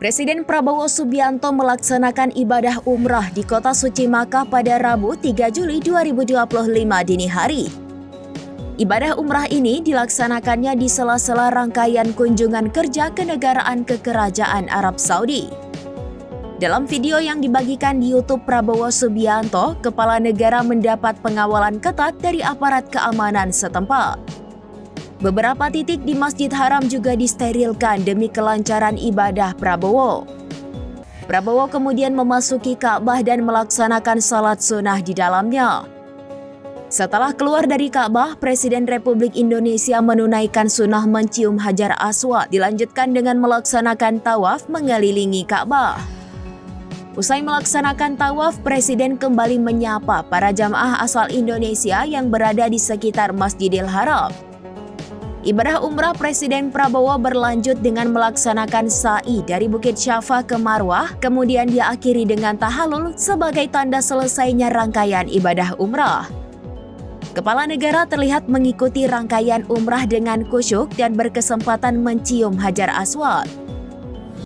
Presiden Prabowo Subianto melaksanakan ibadah umrah di Kota Suci Makkah pada Rabu 3 Juli 2025 dini hari. Ibadah umrah ini dilaksanakannya di sela-sela rangkaian kunjungan kerja kenegaraan ke Kerajaan Arab Saudi. Dalam video yang dibagikan di YouTube Prabowo Subianto, kepala negara mendapat pengawalan ketat dari aparat keamanan setempat. Beberapa titik di Masjid Haram juga disterilkan demi kelancaran ibadah Prabowo. Prabowo kemudian memasuki Ka'bah dan melaksanakan salat sunnah di dalamnya. Setelah keluar dari Ka'bah, Presiden Republik Indonesia menunaikan sunnah mencium Hajar Aswad, dilanjutkan dengan melaksanakan tawaf mengelilingi Ka'bah. Usai melaksanakan tawaf, Presiden kembali menyapa para jamaah asal Indonesia yang berada di sekitar Masjidil Haram. Ibadah umrah Presiden Prabowo berlanjut dengan melaksanakan sa'i dari Bukit Syafa ke Marwah, kemudian diakhiri dengan tahalul sebagai tanda selesainya rangkaian ibadah umrah. Kepala negara terlihat mengikuti rangkaian umrah dengan khusyuk dan berkesempatan mencium Hajar Aswad.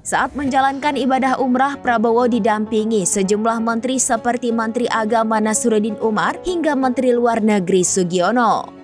Saat menjalankan ibadah umrah, Prabowo didampingi sejumlah menteri seperti Menteri Agama Nasruddin Umar hingga Menteri Luar Negeri Sugiono.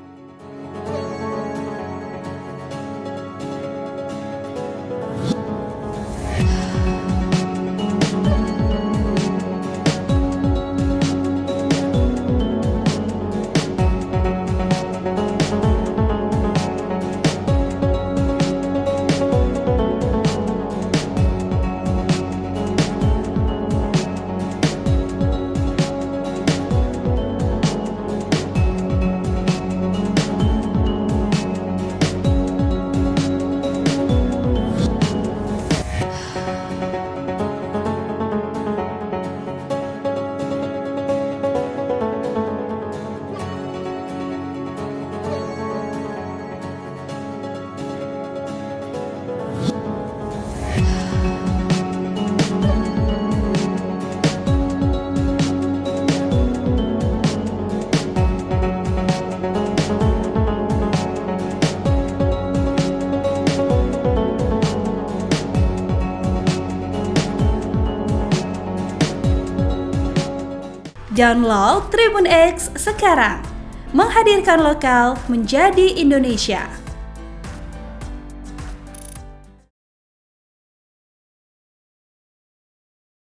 Download Tribun X sekarang, menghadirkan lokal menjadi Indonesia.